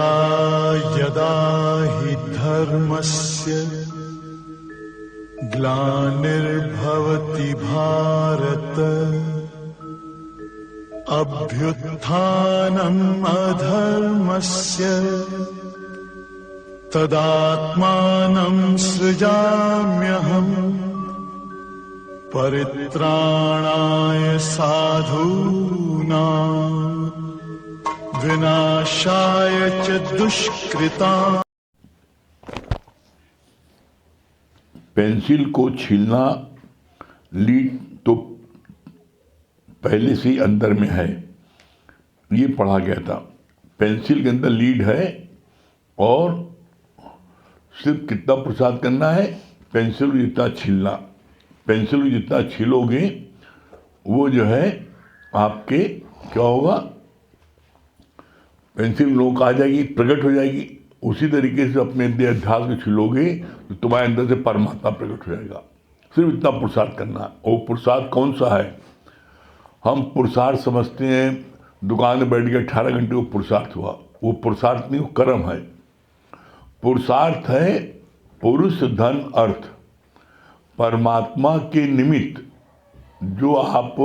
यदा यदा हि धर्मस्य ग्लानिर्भवति भारत अभ्युत्थानम् अधर्मस्य तदात्मानं सृजाम्यहम् परित्राणाय साधूनां विनाशाय च दुष्कृताम्। पेंसिल को छीलना लीड तो पहले से ही अंदर में है, ये पढ़ा गया था। पेंसिल के अंदर लीड है और सिर्फ कितना प्रसाद करना है, पेंसिल जितना छीलना। पेंसिल जितना छीलोगे वो जो है आपके क्या होगा, पेंसिल लोग आ जाएगी, प्रकट हो जाएगी। उसी तरीके से अपने अध्यास को छीलोगे तो तुम्हारे अंदर से परमात्मा प्रकट हो जाएगा। सिर्फ इतना पुरुषार्थ करना है। वो पुरुषार्थ कौन सा है? हम पुरुषार्थ समझते हैं दुकान में बैठ के 18 घंटे वो पुरुषार्थ हुआ। वो पुरुषार्थ नहीं, वो कर्म है। पुरुषार्थ है पुरुष धन अर्थ, परमात्मा के निमित्त जो आप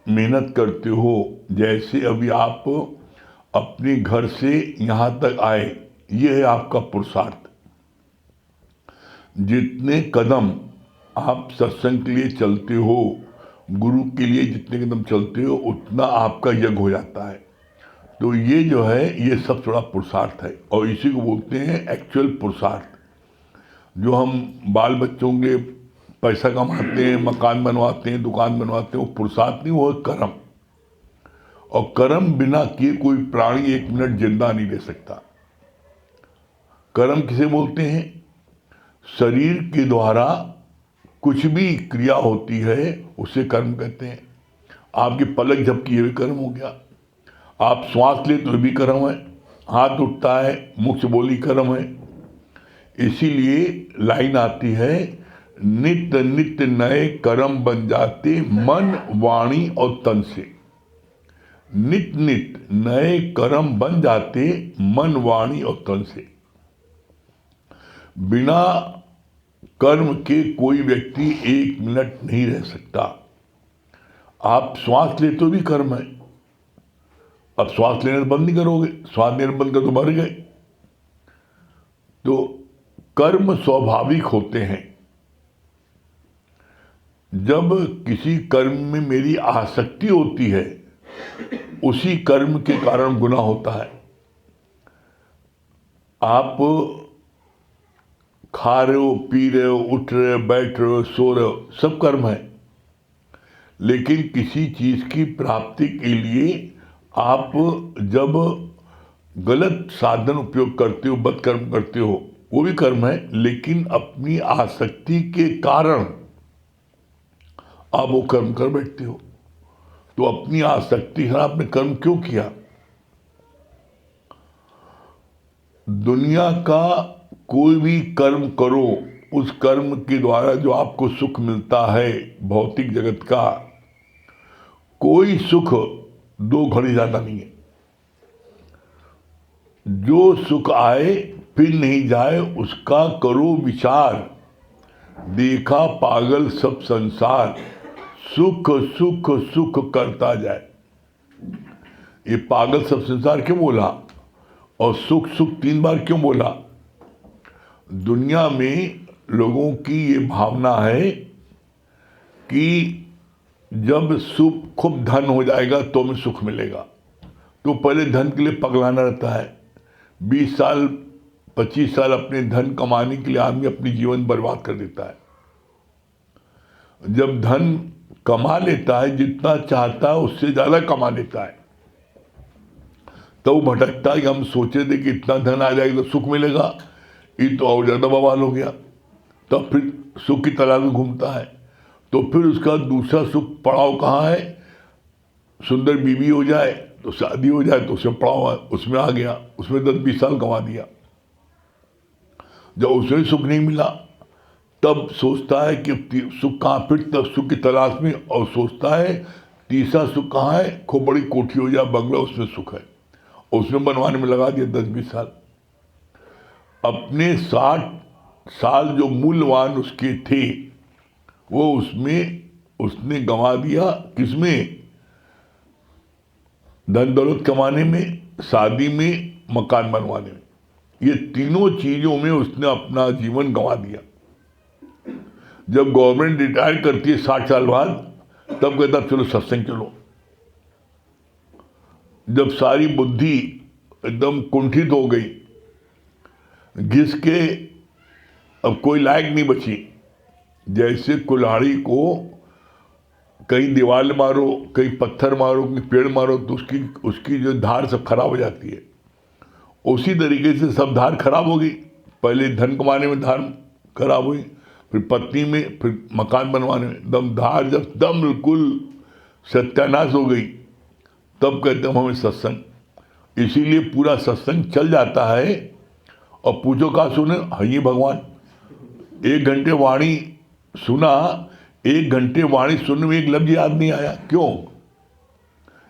मेहनत करते हो। जैसे अभी आप अपने घर से यहाँ तक आए, ये है आपका पुरुषार्थ। जितने कदम आप सत्संग के लिए चलते हो, गुरु के लिए जितने कदम चलते हो, उतना आपका यज्ञ हो जाता है। तो ये जो है ये सब थोड़ा पुरुषार्थ है और इसी को बोलते हैं एक्चुअल पुरुषार्थ। जो हम बाल बच्चों के पैसा कमाते हैं, मकान बनवाते हैं, दुकान बनवाते हैं, वो पुरुषार्थ नहीं, वो कर्म। और कर्म बिना किए कोई प्राणी 1 मिनट जिंदा नहीं रह सकता। कर्म किसे बोलते हैं? शरीर के द्वारा कुछ भी क्रिया होती है उसे कर्म कहते हैं। आपकी पलक झपकी, ये भी कर्म हो गया। आप श्वास ले तो भी कर्म है। हाथ उठता है, मुख से बोली कर्म है। इसीलिए लाइन आती है, नित्य नित्य नए कर्म बन जाते मन वाणी और तन से। नित्य नित्य नए कर्म बन जाते मन वाणी और तन से। बिना कर्म के कोई व्यक्ति 1 मिनट नहीं रह सकता। आप श्वास ले तो भी कर्म है। अब श्वास लेना बंद नहीं करोगे, श्वास लेना बंद कर तो मर गए। तो कर्म स्वाभाविक होते हैं। जब किसी कर्म में मेरी आसक्ति होती है, उसी कर्म के कारण गुनाह होता है। आप खा रहे हो, पी रहे हो, उठ रहे हो, बैठ रहे हो, सो रहे हो, सब कर्म है। लेकिन किसी चीज की प्राप्ति के लिए आप जब गलत साधन उपयोग करते हो, बदकर्म करते हो, वो भी कर्म है। लेकिन अपनी आसक्ति के कारण आप वो कर्म कर बैठते हो। तो अपनी आसक्ति से आपने कर्म क्यों किया? दुनिया का कोई भी कर्म करो, उस कर्म के द्वारा जो आपको सुख मिलता है भौतिक जगत का, कोई सुख 2 घड़ी ज्यादा नहीं है। जो सुख आए फिर नहीं जाए, उसका करो विचार। देखा पागल सब संसार, सुख सुख सुख करता जाए। ये पागल सब संसार क्यों बोला और सुख सुख 3 बार क्यों बोला? दुनिया में लोगों की ये भावना है कि जब सुख खूब धन हो जाएगा तो हमें सुख मिलेगा। तो पहले धन के लिए पगलाना रहता है। 20 साल 25 साल अपने धन कमाने के लिए आदमी अपनी जीवन बर्बाद कर देता है। जब धन कमा लेता है, जितना चाहता है उससे ज्यादा कमा लेता है, तो वो भटकता है कि हम सोचे थे कि इतना धन आ जाएगा तो सुख मिलेगा, ये तो और ज्यादा बवाल हो गया। तब फिर सुख की तलाश में घूमता है। तो फिर उसका दूसरा सुख पड़ाव कहाँ है? सुंदर बीवी हो जाए तो शादी हो जाए तो उसमें पड़ाव है, उसमें आ गया, उसमें 10-20 साल कमा दिया। जब उसमें सुख नहीं मिला तब सोचता है कि सुख कहाँ, फिर तब सुख की तलाश में, और सोचता है तीसरा सुख कहाँ है? खूब बड़ी कोठी हो जाए, बंगला, उसमें सुख है। उसमें बनवाने में लगा दिया 10-20 साल। अपने 60 साल जो मूल्यवान उसके थे वो उसमें उसने गंवा दिया। किसमें? धन दौलत कमाने में, शादी में, मकान बनवाने में। ये तीनों चीजों में उसने अपना जीवन गंवा दिया। जब गवर्नमेंट रिटायर करती है 60 साल बाद, तब कहता चलो सत्संग चलो। जब सारी बुद्धि एकदम कुंठित हो गई, घिस के अब कोई लायक नहीं बची, जैसे कुल्हाड़ी को कहीं दीवार मारो, कहीं पत्थर मारो, कहीं पेड़ मारो तो उसकी जो धार सब खराब हो जाती है, उसी तरीके से सब धार खराब हो गई। पहले धन कमाने में धार खराब हुई, फिर पत्नी में, फिर मकान बनवाने में धार जब दम बिल्कुल सत्यानाश हो गई, तब कहते हैं हमें सत्संग। इसीलिए पूरा सत्संग चल जाता है। और पूछो कहा सुने? ये भगवान 1 घंटे वाणी सुना, 1 घंटे वाणी सुनने में एक लफ्ज याद नहीं आया। क्यों?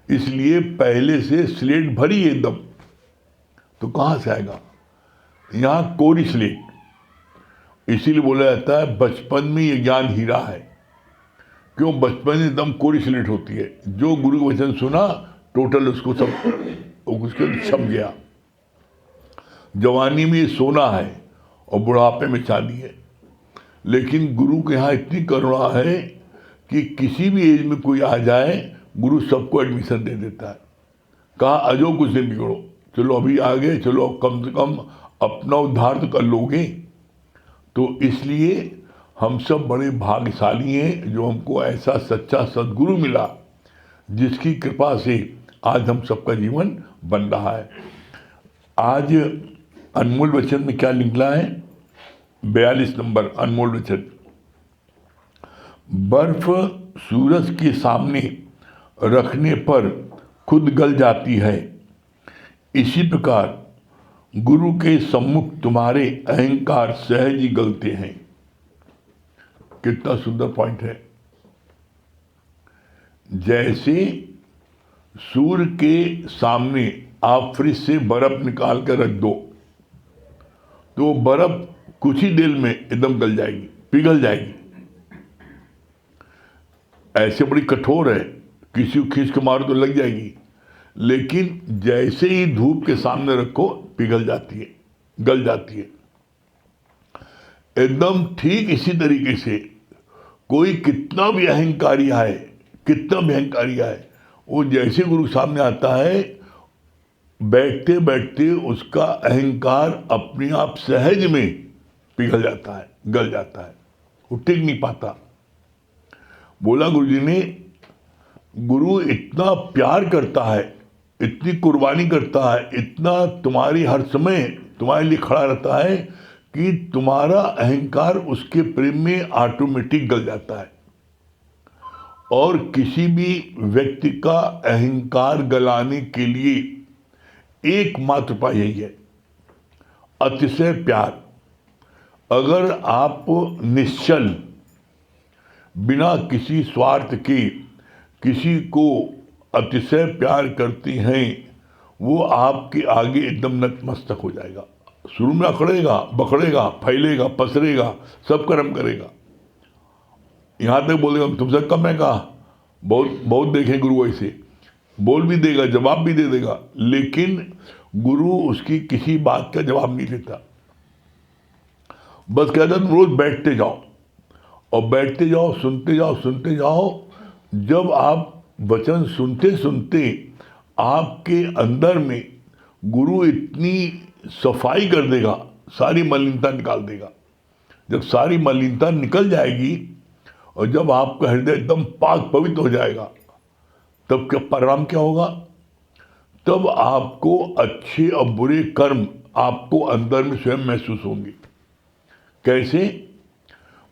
इसलिए पहले से स्लेट भरी एकदम, तो कहां से आएगा? यहां कोरी स्लेट। इसीलिए बोला जाता है बचपन में ये ज्ञान हीरा है। क्यों? बचपन में एकदम कोरी स्लेट होती है। जो गुरु का वचन सुना टोटल उसको सब उसके छप गया। जवानी में सोना है और बुढ़ापे में चांदी है। लेकिन गुरु के यहाँ इतनी करुणा है कि किसी भी एज में कोई आ जाए, गुरु सबको एडमिशन दे देता है। कहा अजो कुछ दिन बिगड़ो, चलो अभी आ गए, चलो कम से कम अपना उद्धार तो कर लोगे। तो इसलिए हम सब बड़े भाग्यशाली हैं जो हमको ऐसा सच्चा सद्गुरु मिला, जिसकी कृपा से आज हम सबका जीवन बन रहा है। आज अनमोल वचन में क्या निकला है? 42 नंबर अनमोल वचन। बर्फ सूरज के सामने रखने पर खुद गल जाती है, इसी प्रकार गुरु के सम्मुख तुम्हारे अहंकार सहज ही गलते हैं। कितना सुंदर पॉइंट है। जैसे सूर्य के सामने आप फ्रिज से बर्फ निकाल कर रख दो, तो बर्फ कुछ ही देर में एकदम गल जाएगी, पिघल जाएगी। ऐसे बड़ी कठोर है, किसी को खींच के मारो तो लग जाएगी। लेकिन जैसे ही धूप के सामने रखो पिघल जाती है, गल जाती है। एकदम ठीक इसी तरीके से कोई कितना भी अहंकारी है, कितना भी अहंकारी है, वो जैसे गुरु सामने आता है, बैठते बैठते उसका अहंकार अपने आप सहज में पिघल जाता है, गल जाता है, वो टिक नहीं पाता। बोला गुरुजी ने, गुरु इतना प्यार करता है, इतनी कुर्बानी करता है, इतना तुम्हारी हर समय तुम्हारे लिए खड़ा रहता है कि तुम्हारा अहंकार उसके प्रेम में ऑटोमेटिक गल जाता है। और किसी भी व्यक्ति का अहंकार गलाने के लिए एकमात्र उपाय यही है, अतिशय प्यार। अगर आप निश्चल, बिना किसी स्वार्थ के किसी को अतिशय प्यार करती हैं, वो आपके आगे एकदम नतमस्तक हो जाएगा। शुरू में अकड़ेगा, बकड़ेगा, फैलेगा, पसरेगा, सब कर्म करेगा, यहाँ तक बोलेगा तुमसे कम है। कहा बहुत बहुत देखे गुरु ऐसे बोल भी देगा, जवाब भी दे देगा, लेकिन गुरु उसकी किसी बात का जवाब नहीं देता। बस कहता तुम रोज बैठते जाओ और बैठते जाओ, सुनते जाओ, सुनते जाओ। जब आप वचन सुनते सुनते आपके अंदर में गुरु इतनी सफाई कर देगा, सारी मलिनता निकाल देगा। जब सारी मलिनता निकल जाएगी और जब आपका हृदय एकदम पाक पवित्र हो जाएगा, तब क्या परिणाम क्या होगा? तब आपको अच्छे और बुरे कर्म आपको अंदर में स्वयं महसूस होंगे। कैसे?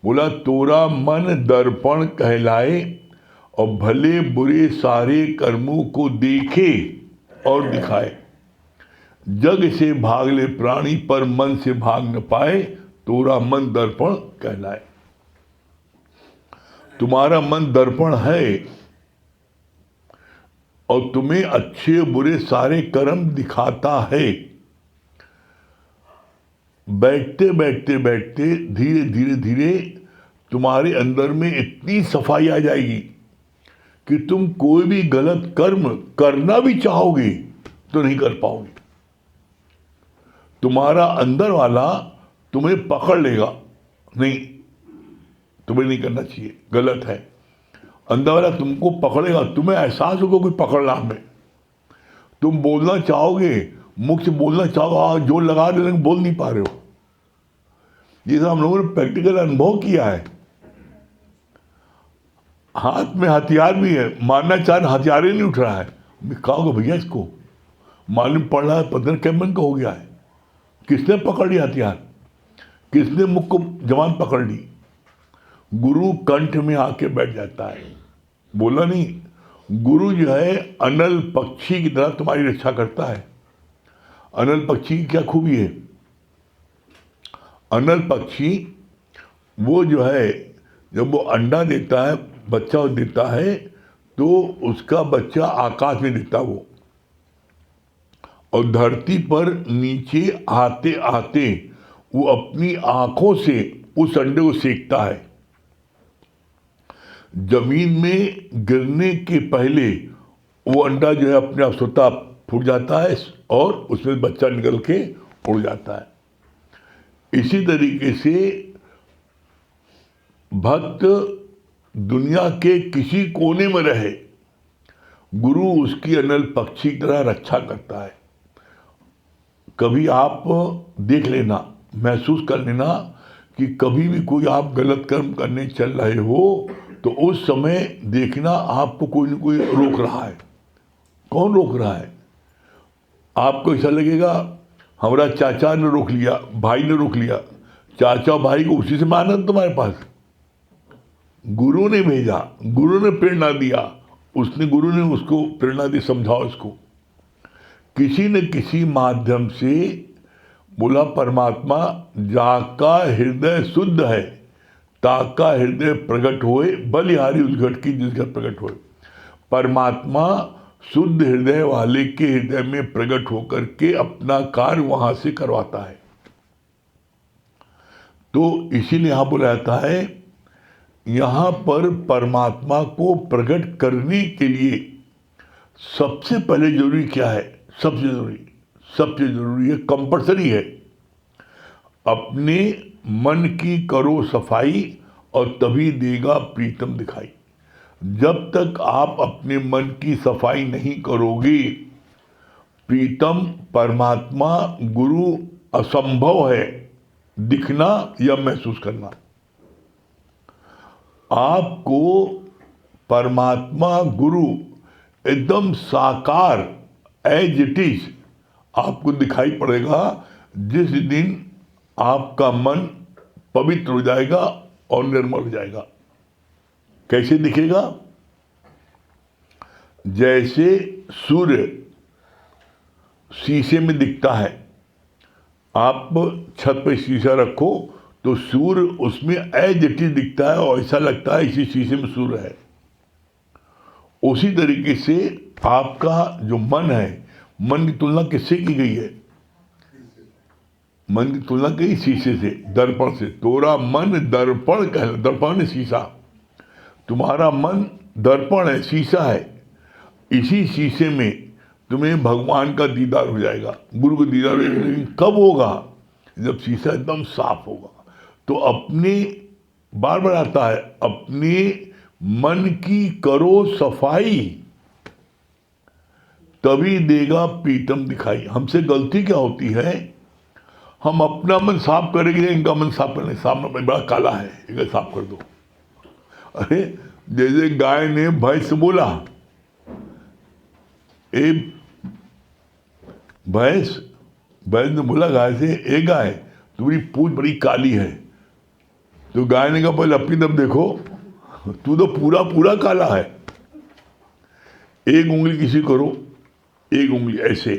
बोला तोरा मन दर्पण कहलाए और भले बुरे सारे कर्मों को देखे और दिखाए। जग से भाग ले प्राणी पर मन से भाग न पाए, तोरा मन दर्पण कहलाए। तुम्हारा मन दर्पण है और तुम्हें अच्छे बुरे सारे कर्म दिखाता है। बैठते बैठते बैठते धीरे धीरे धीरे तुम्हारे अंदर में इतनी सफाई आ जाएगी कि तुम कोई भी गलत कर्म करना भी चाहोगे तो नहीं कर पाओगे। तुम्हारा अंदर वाला तुम्हें पकड़ लेगा, नहीं तुम्हें नहीं करना चाहिए, गलत है। अंदर वाला तुमको पकड़ेगा, तुम्हें एहसास होगा कोई पकड़ रहा हमें। तुम बोलना चाहोगे, मुख से बोलना चाहोगे, जोर लगा दे लेकिन बोल नहीं पा रहे हो। ये सब हम लोगों ने प्रैक्टिकल अनुभव किया है। हाथ में हथियार भी है, मारना चाह हथियार ही नहीं उठ रहा है। मैं कहा भैया इसको मालूम पड़ रहा है 15 मन का हो गया है। किसने पकड़ लिया हथियार? किसने मुख को जवान पकड़ ली? गुरु कंठ में आके बैठ जाता है। बोला नहीं, गुरु जो है अनल पक्षी की तरह तुम्हारी रक्षा करता है। अनल पक्षी की क्या खूबी है? अनल पक्षी वो जो है जब वो अंडा देता है, बच्चा देता है, तो उसका बच्चा आकाश में देता वो, और धरती पर नीचे आते आते वो अपनी आंखों से उस अंडे को सेकता है। जमीन में गिरने के पहले वो अंडा जो है अपने आप स्वतः फूट जाता है और उसमें बच्चा निकल के उड़ जाता है। इसी तरीके से भक्त दुनिया के किसी कोने में रहे, गुरु उसकी अनल पक्षी की तरह रक्षा करता है। कभी आप देख लेना, महसूस कर लेना कि कभी भी कोई आप गलत कर्म करने चल रहे हो तो उस समय देखना आपको कोई न कोई रोक रहा है। कौन रोक रहा है? आपको ऐसा लगेगा हमारा चाचा ने रोक लिया, भाई ने रोक लिया। चाचा भाई को उसी से माना तुम्हारे पास, गुरु ने भेजा, गुरु ने प्रेरणा दिया, गुरु ने उसको प्रेरणा दी, समझाओ इसको। किसी न किसी माध्यम से बोला परमात्मा जाका हृदय शुद्ध है ताका हृदय प्रकट होए, बलिहारी उस घट की जिस घर प्रकट होए। परमात्मा शुद्ध हृदय वाले के हृदय में प्रकट होकर के अपना कार्य वहां से करवाता है। तो इसीलिए यहां बोला जाता है, यहां पर परमात्मा को प्रकट करने के लिए सबसे पहले जरूरी क्या है? सबसे जरूरी है, कंपल्सरी है, अपने मन की करो सफाई और तभी देगा प्रीतम दिखाई। जब तक आप अपने मन की सफाई नहीं करोगे, प्रीतम परमात्मा गुरु असंभव है दिखना या महसूस करना। आपको परमात्मा गुरु एकदम साकार एज इट इज आपको दिखाई पड़ेगा जिस दिन आपका मन पवित्र हो जाएगा और निर्मल हो जाएगा। कैसे दिखेगा? जैसे सूर्य शीशे में दिखता है, आप छत पे शीशा रखो तो सूर्य उसमें एज इट इज दिखता है और ऐसा लगता है इसी शीशे में सूर्य है। उसी तरीके से आपका जो मन है, मन की तुलना किससे की गई है? मन की तुलना कई शीशे से, दर्पण से। तोरा मन दर्पण कह, दर्पण है शीशा, तुम्हारा मन दर्पण है, शीशा है। इसी शीशे में तुम्हें भगवान का दीदार हो जाएगा, गुरु का दीदार हो जाएगा। लेकिन कब होगा? जब शीशा एकदम साफ होगा। तो अपने बार बार आता है, अपने मन की करो सफाई तभी देगा प्रीतम दिखाई। हमसे गलती क्या होती है? हम अपना मन साफ करेंगे, इनका मन साफ करने, सामने बड़ा काला है, इनका साफ कर दो। अरे जैसे गाय ने भैंस से बोला, भैंस ने बोला गाय से, ए गाय तुम्हारी पूंछ बड़ी काली है। तो गाय ने कहा पहले अपनी तरफ देखो, तू तो पूरा पूरा काला है। एक उंगली किसी करो, एक उंगली ऐसे,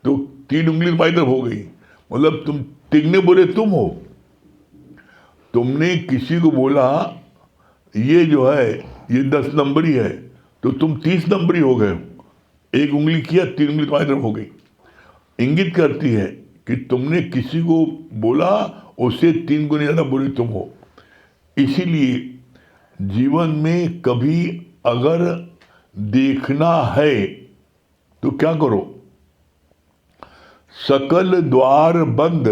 तो 3 उंगली तुम्हारी तरफ हो गई। मतलब तुम तिगने बोले तुम हो। तुमने किसी को बोला ये जो है ये 10 नंबरी है, तो तुम 30 नंबरी हो गए। एक उंगली किया, 3 उंगली तुम्हारी तरफ हो गई। इंगित करती है कि तुमने किसी को बोला उससे 3 गुना ज़्यादा बुरे तुम हो। इसीलिए जीवन में कभी अगर देखना है तो क्या करो, सकल द्वार बंद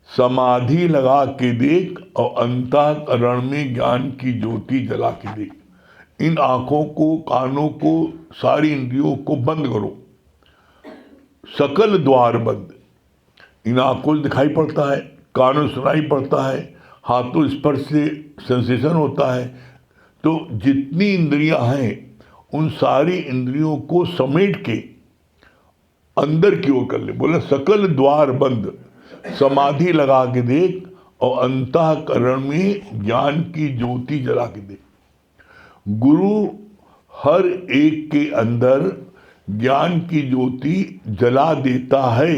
समाधि लगा के देख और अंतःकरण में ज्ञान की ज्योति जला के देख। इन आंखों को, कानों को, सारी इंद्रियों को बंद करो, सकल द्वार बंद। इन आंखों से दिखाई पड़ता है, कानों से सुनाई पड़ता है, हाथों स्पर्श से सेंसेशन होता है, तो जितनी इंद्रियां हैं उन सारी इंद्रियों को समेट के अंदर की ओर कर ले। बोला सकल द्वार बंद समाधि लगा के देख और अंतःकरण में ज्ञान की ज्योति जला के देख। गुरु हर एक के अंदर ज्ञान की ज्योति जला देता है।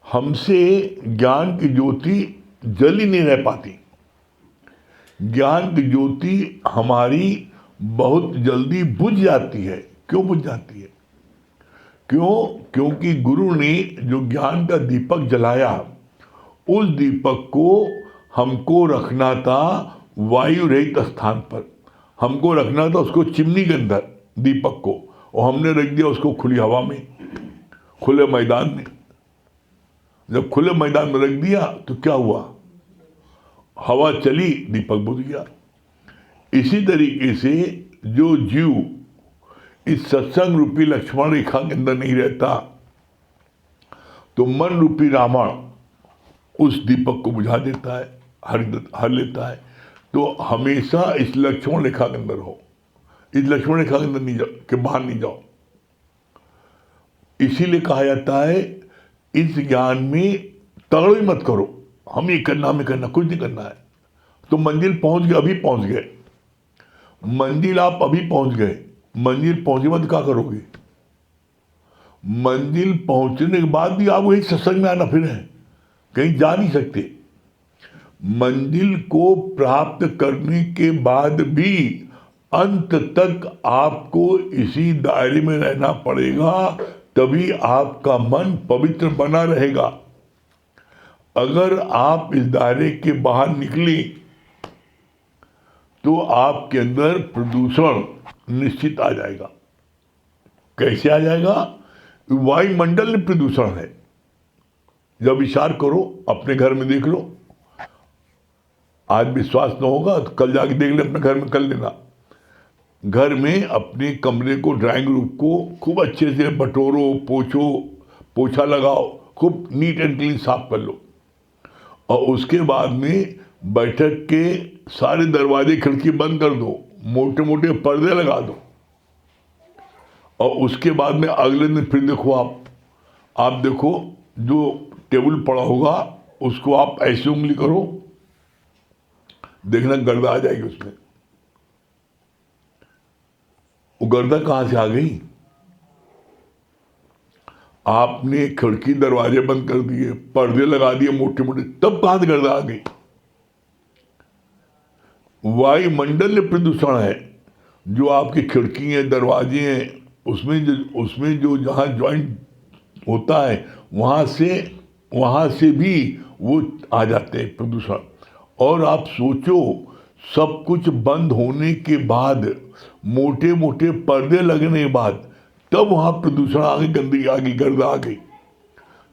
हमसे ज्ञान की ज्योति जल ही नहीं रह पाती। ज्ञान की ज्योति हमारी बहुत जल्दी बुझ जाती है। क्यों बुझ जाती है? क्योंकि गुरु ने जो ज्ञान का दीपक जलाया, उस दीपक को हमको रखना था वायु रहित स्थान पर। हमको रखना था उसको चिमनी के अंदर, दीपक को, और हमने रख दिया उसको खुली हवा में, खुले मैदान में। जब खुले मैदान में रख दिया तो क्या हुआ? हवा चली, दीपक बुझ गया। इसी तरीके से जो जीव इस सत्संग रूपी लक्ष्मण रेखा के अंदर नहीं रहता, तो मन रूपी रावण उस दीपक को बुझा देता है, हर लेता है। तो हमेशा इस लक्ष्मण रेखा के अंदर हो, इस लक्ष्मण रेखा के अंदर नहीं जाओ, कि बाहर नहीं जाओ। इसीलिए कहा जाता है इस ज्ञान में तगड़ मत करो, हम ये करना, हमें करना, कुछ नहीं करना है। तो मंजिल पहुंच गए, अभी पहुंच गए, मंजिल आप अभी पहुंच गए, मंजिल पहुंचे मत क्या करोगे? मंजिल पहुंचने के बाद भी आप वही सत्संग में आना फिर है, कहीं जा नहीं सकते। मंजिल को प्राप्त करने के बाद भी अंत तक आपको इसी दायरे में रहना पड़ेगा, तभी आपका मन पवित्र बना रहेगा। अगर आप इस दायरे के बाहर निकले तो आपके अंदर प्रदूषण निश्चित आ जाएगा। कैसे आ जाएगा? वायुमंडल में प्रदूषण है। जब विचार करो, अपने घर में देख लो, आज विश्वास न होगा तो कल जाके देख ले, अपने घर में कर लेना। घर में अपने कमरे को, ड्राइंग रूम को खूब अच्छे से बटोरो, पोछो, पोछा लगाओ, खूब नीट एंड क्लीन साफ कर लो। और उसके बाद में बैठक के सारे दरवाजे खिड़की बंद कर दो, मोटे मोटे पर्दे लगा दो। और उसके बाद में अगले दिन फिर देखो, आप देखो जो टेबल पड़ा होगा उसको आप ऐसी उंगली करो, देखना गर्दा आ जाएगी उसमें। वो गर्दा कहां से आ गई? आपने खिड़की दरवाजे बंद कर दिए, पर्दे लगा दिए मोटे मोटे, तब कहां से गर्दा आ गई? वायुमंडल में प्रदूषण है। जो आपकी खिड़की हैं, दरवाजे हैं, उसमें जो जहां ज्वाइंट होता है वहां से भी वो आ जाते हैं प्रदूषण। और आप सोचो, सब कुछ बंद होने के बाद, मोटे मोटे पर्दे लगने के बाद, तब वहां प्रदूषण आ गई, गंदगी आ गई, गर्द आ गई।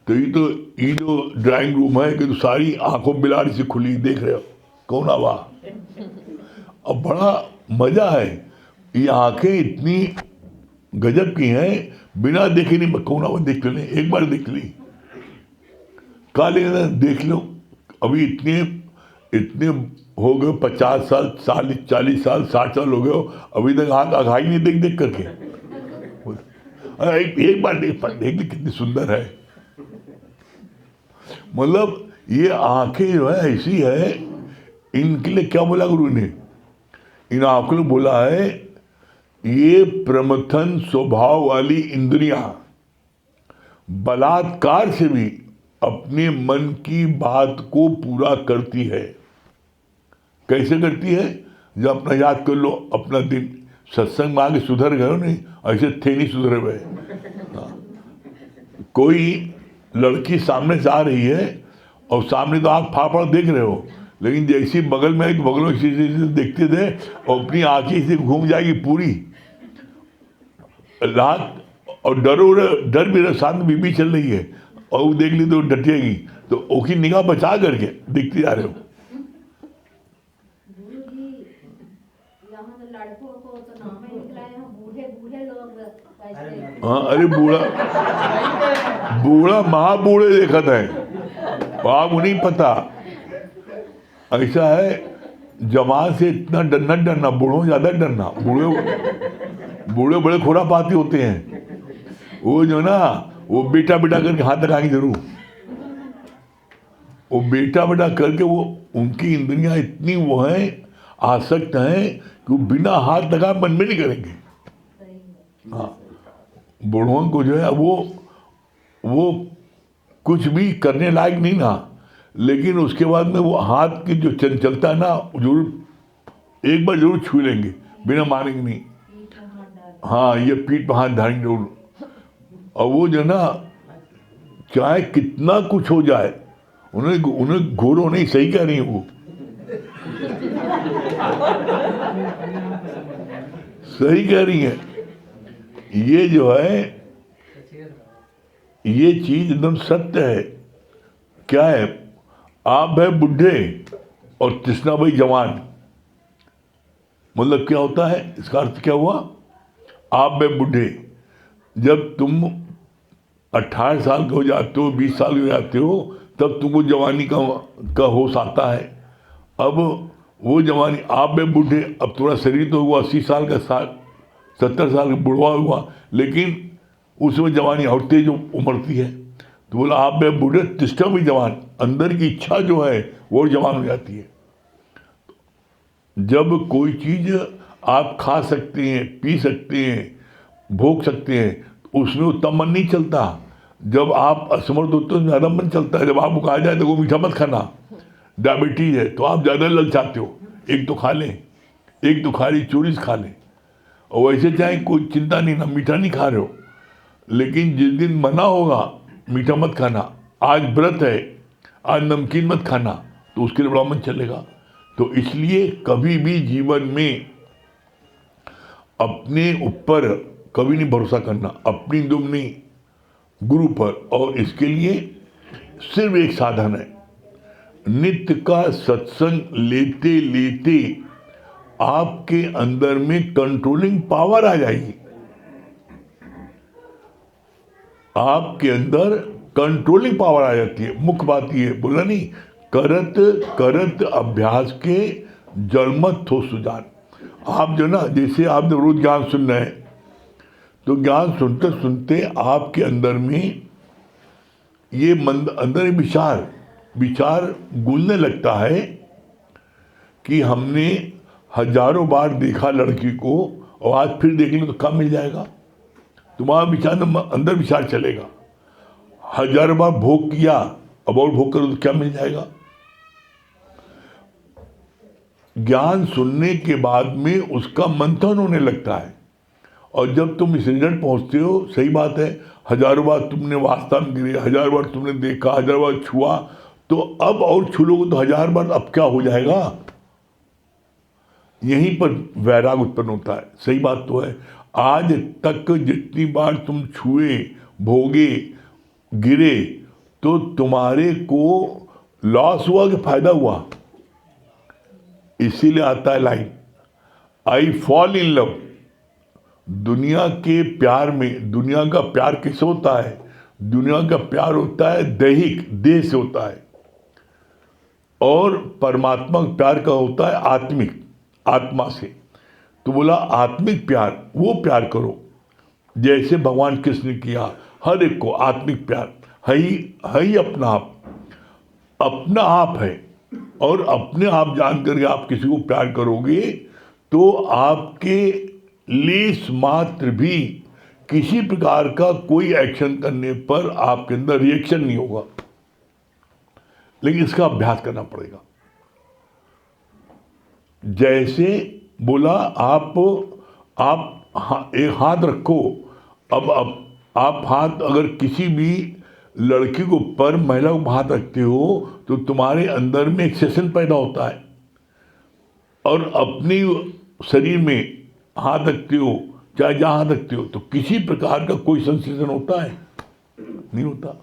तो ये जो ड्राइंग रूम है कि तो सारी आंखों बिलाड़ी से खुली, देख रहे हो कौन आवा। अब बड़ा मजा है, ये आंखें इतनी गजब की हैं, बिना देखे नहीं, कौन आवा देख ले, एक बार देख ली, काले देख लो। अभी इतने हो गए, 50 साल, 40 साल, 60 साल हो गए, अभी तक आंख आघाई नहीं देख करके। एक बार देख ली, कितनी सुंदर है। मतलब ये आंखें जो है ऐसी है, इनके लिए क्या बोला गुरु ने? इन आंखों ने बोला है, ये प्रमथन स्वभाव वाली इंद्रियां बलात्कार से भी अपने मन की बात को पूरा करती है। कैसे करती है? जब अपना याद कर लो, अपना दिन सत्संग में आगे सुधर गए हो, नहीं ऐसे थे नहीं सुधरे हुए। कोई लड़की सामने से आ रही है और सामने तो आँख फाड़ फाड़ देख रहे हो, लेकिन जैसे ही बगल में आई तो बगल में से देखते थे और अपनी आँखें से घूम जाएगी पूरी रात। और डर भी रहा, साथ में बीबी चल रही है और वो देख ली तो डटेगी, तो ओकी निगाह बचा करके देखते जा रहे हो। हाँ, अरे बूढ़ा महाबूढ़े देखा था, आपको नहीं पता। ऐसा है, जवान से इतना डरना, बूढ़ों ज्यादा डरना। बूढ़े बड़े खुरापाती होते हैं, वो जो ना वो बेटा करके हाथ लगाएंगे जरूर, वो बेटा करके वो उनकी इंद्रियां इतनी वो हैं, आसक्त हैं कि वो बिना हाथ लगाए मन में नहीं करेंगे। हाँ, बूढ़ों को जो है वो कुछ भी करने लायक नहीं ना, लेकिन उसके बाद में वो हाथ की जो चंचलता है ना, जरूर एक बार जरूर छू लेंगे, बिना मानेंगे नहीं। हाँ, ये पीठ पर हाथ धारेंगे जरूर। और वो जो ना चाहे कितना कुछ हो जाए, उन्हें घोरो नहीं, सही कह रही है वो, सही कह रही है। ये जो है, ये चीज एकदम सत्य है। क्या है, आप है बुढ़े और कृष्णा भाई जवान, मतलब क्या होता है, इसका अर्थ क्या हुआ? आप है बुढ़े, जब तुम 18 साल के हो जाते हो, 20 साल के हो जाते हो, तब तुमको जवानी का होश आता है। अब वो जवानी, आप में बूढ़े, अब थोड़ा शरीर तो हुआ 80 साल का, 70 साल का बुढ़वा हुआ, लेकिन उसमें जवानी और तेज उमड़ती है। तो बोला आप में बूढ़े, तिष्ठा भी जवान, अंदर की इच्छा जो है वो जवान हो जाती है। जब कोई चीज आप खा सकते हैं, पी सकते हैं, भोग सकते हैं, उसमें उतना मन नहीं चलता। जब आप असमर्थ होते हो ज़्यादा मन चलता है। जब आपको कहा जाए तो वो मीठा मत खाना, डायबिटीज है, तो आप ज़्यादा ललचाते हो, एक तो खा लें, एक तो खाली चोरी से खा लें। और वैसे चाहे कोई चिंता नहीं ना, मीठा नहीं खा रहे हो, लेकिन जिस दिन मना होगा मीठा मत खाना, आज व्रत है, आज नमकीन मत खाना, तो उसके लिए बड़ा मन चलेगा। तो इसलिए कभी भी जीवन में अपने ऊपर कभी नहीं भरोसा करना, अपनी दुम नहीं, गुरु पर। और इसके लिए सिर्फ एक साधन है, नित्य का सत्संग लेते लेते आपके अंदर में कंट्रोलिंग पावर आ जाएगी। आपके अंदर कंट्रोलिंग पावर आ जाती है। मुख्य बात ये बोला नहीं, करत करत अभ्यास के जलमत हो सुजान। आप जो ना, जैसे आपने रोज ज्ञान सुन रहे हैं, तो ज्ञान सुनते सुनते आपके अंदर में ये अंदर विचार गूंजने लगता है कि हमने हजारों बार देखा लड़की को, और आज फिर देख लो तो कम मिल जाएगा। तुम्हारा विचार अंदर विचार चलेगा। हजारों बार भोग किया, अब और भोग करो तो क्या मिल जाएगा। ज्ञान सुनने के बाद में उसका मंथन होने लगता है, और जब तुम इस रिजल्ट पहुंचते हो, सही बात है, हजारों बार तुमने वास्तव में गिरे, हजारों बार तुमने देखा, हजारों बार छुआ, तो अब और छू लोगे तो 1000 बार अब क्या हो जाएगा। यहीं पर वैराग उत्पन्न होता है। सही बात तो है, आज तक जितनी बार तुम छुए, भोगे, गिरे, तो तुम्हारे को लॉस हुआ कि फायदा हुआ। इसीलिए आता है line, I fall in love. दुनिया के प्यार में, दुनिया का प्यार किससे होता है? दुनिया का प्यार होता है दैहिक, देह से होता है, और परमात्मा का प्यार का होता है आत्मिक, आत्मा से। तो बोला आत्मिक प्यार, वो प्यार करो जैसे भगवान कृष्ण ने किया। हर एक को आत्मिक प्यार है ही अपना आप है, और अपने आप जान करके आप किसी को प्यार करोगे तो आपके लेस मात्र भी किसी प्रकार का कोई एक्शन करने पर आपके अंदर रिएक्शन नहीं होगा। लेकिन इसका अभ्यास करना पड़ेगा। जैसे बोला आप एक हाथ रखो, अब आप हाथ अगर किसी भी लड़की को ऊपर महिला को हाथ रखते हो तो तुम्हारे अंदर में एक सेशन पैदा होता है, और अपनी शरीर में हाथ रखते हो चाहे जहाँ हाथ रखते हो तो किसी प्रकार का कोई सेंसेशन होता है? नहीं होता।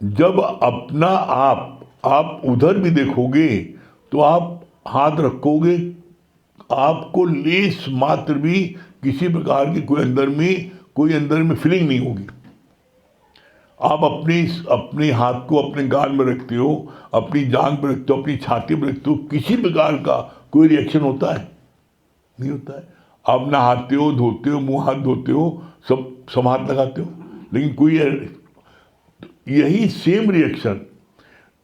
जब अपना आप उधर भी देखोगे तो आप हाथ रखोगे, आपको लेस मात्र भी किसी प्रकार की कोई अंदर में फीलिंग नहीं होगी। आप अपने हाथ को अपने गाल में रखते हो, अपनी जांघ पर रखते हो, अपनी छाती पर रखते हो, किसी प्रकार का कोई रिएक्शन होता है? नहीं होता है। आप नहाते हो, धोते हो, मुंह हाथ धोते हो, सब हाथ लगाते हो, लेकिन कोई यही सेम रिएक्शन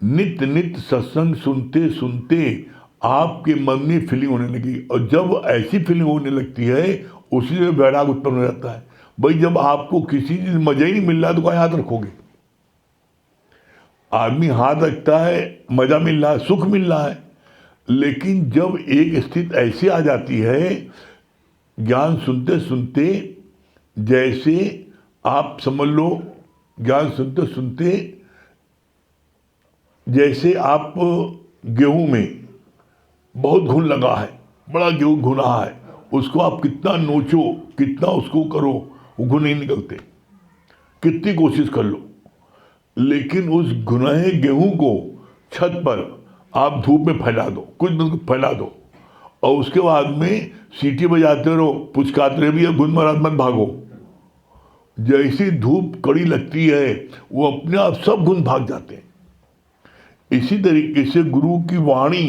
नित्य सत्संग सुनते सुनते आपके मन में फीलिंग होने लगी, और जब ऐसी फीलिंग होने लगती है उसी से वैराग उत्पन्न हो जाता है। भाई जब आपको किसी चीज मजा ही नहीं मिल रहा तो क्या हाथ रखोगे? आदमी हाथ रखता है, मजा मिल रहा है, सुख मिल रहा है, लेकिन जब एक स्थिति ऐसी आ जाती है, ज्ञान सुनते सुनते, जैसे आप समझ लो ज्ञान सुनते सुनते जैसे आप गेहूं में बहुत घुन लगा है, बड़ा गेहूं घुना है, उसको आप कितना नोचो, कितना उसको करो, वो घुन नहीं निकलते, कितनी कोशिश कर लो, लेकिन उस घुनाए गेहूं को छत पर आप धूप में फैला दो, कुछ दिन फैला दो, और उसके बाद में सीटी बजाते रहो, पुचकाते रहो, भैया घुन महाराज मत भागो। जैसी धूप कड़ी लगती है वो अपने आप सब घुन भाग जाते हैं। इसी तरीके से गुरु की वाणी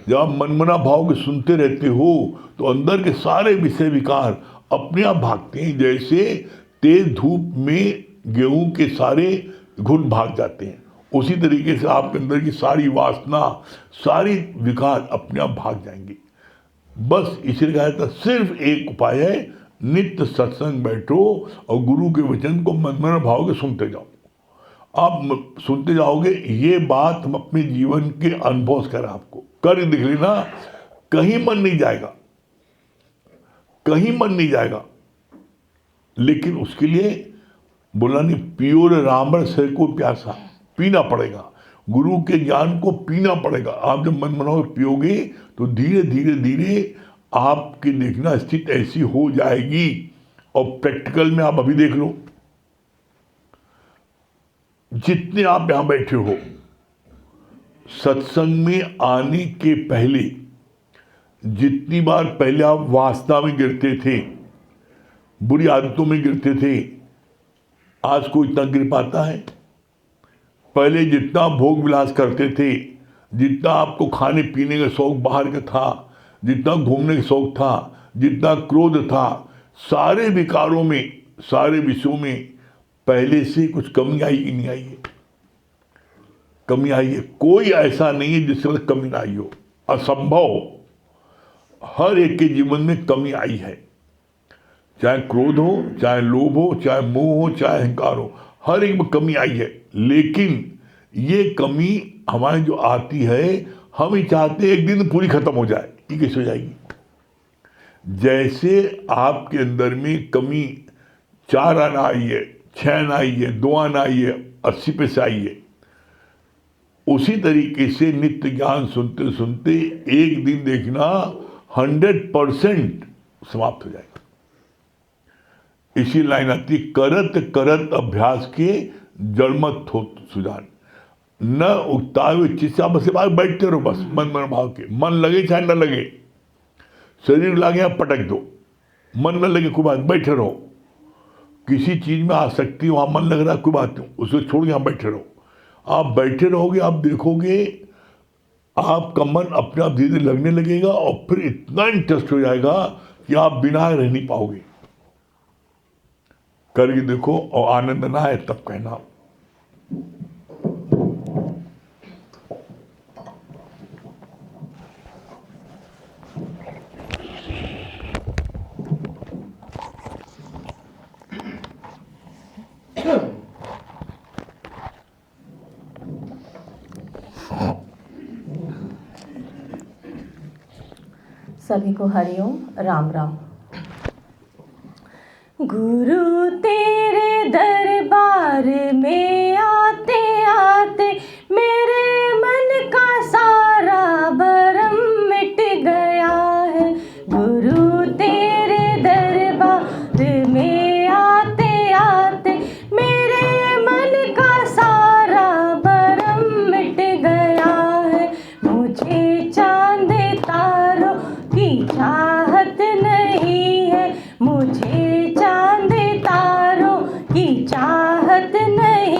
जब आप मनमना भाव के सुनते रहते हो तो अंदर के सारे विषय विकार अपने आप भागते हैं, जैसे तेज धूप में गेहूं के सारे घुन भाग जाते हैं। उसी तरीके से आपके अंदर की सारी वासना, सारी विकार अपने आप भाग जाएंगे। बस इसलिए कहा जाता सिर्फ एक उपाय है, नित्य सत्संग बैठो और गुरु के वचन को मनमना भाव के सुनते जाओ। आप सुनते जाओगे, ये बात हम अपने जीवन के अनुभव से कर आपको कर दिख लेना, कहीं मन नहीं जाएगा, कहीं मन नहीं जाएगा। लेकिन उसके लिए बोला नहीं, प्योर रामरस है को प्यासा, पीना पड़ेगा, गुरु के ज्ञान को पीना पड़ेगा। आप जब मन मनाओ पियोगे तो धीरे धीरे धीरे आपकी देखना स्थिति ऐसी हो जाएगी। और प्रैक्टिकल में आप अभी देख लो, जितने आप यहां बैठे हो, सत्संग में आने के पहले जितनी बार पहले आप वासना में गिरते थे, बुरी आदतों में गिरते थे, आज को इतना गिर पाता है? पहले जितना भोग विलास करते थे, जितना आपको खाने पीने का शौक बाहर का था, जितना घूमने का शौक था, जितना क्रोध था, सारे विकारों में, सारे विषयों में पहले से कुछ कमी आई कि नहीं आई है? कमी आई है। कोई ऐसा नहीं है जिससे कमी ना आई हो, असंभव। हर एक के जीवन में कमी आई है, चाहे क्रोध हो, चाहे लोभ हो, चाहे मोह हो, चाहे अहंकार हो, हर एक में कमी आई है। लेकिन ये कमी हमारी जो आती है, हम ही चाहते एक दिन पूरी खत्म हो जाए। ये कैसे हो जाएगी? जैसे आपके अंदर में कमी 4 आना आई है, 6 आना आई है, 2 आना आई है, 80 पैसे आई है, उसी तरीके से नित्य ज्ञान सुनते सुनते एक दिन देखना 100% समाप्त हो जाएगा। इसी लाइन आती, करत करत अभ्यास के जड़मत हो सुजान, न उगता हुए चित्त से। आप बस बैठते रहो, बस मन भाव के, मन लगे चाहे न लगे, शरीर लगे आप पटक दो, मन न लगे कोई बात, बैठे रहो। किसी चीज में आसक्ति, वहां मन लग रहा है कोई बात नहीं, उसको छोड़ के आप बैठे रहो। आप बैठे रहोगे, आप देखोगे आपका मन अपने आप धीरे धीरे लगने लगेगा, और फिर इतना इंटरेस्ट हो जाएगा कि आप बिना रह नहीं पाओगे। करके देखो, और आनंद ना है तब कहना। सभी को हरिओम, राम राम। गुरु तेरे दरबार दरबार में आते आते मेरे मन का सारा भरम मिट गया है। गुरु तेरे दरबार में आते आते मेरे मन का सारा भरम मिट गया है। मुझे चांद तारों की चाहत नहीं है, मुझे चांद तारों की चाहत नहीं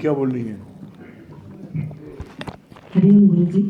क्या बोल रही हैं? हरिओम गुरु जी।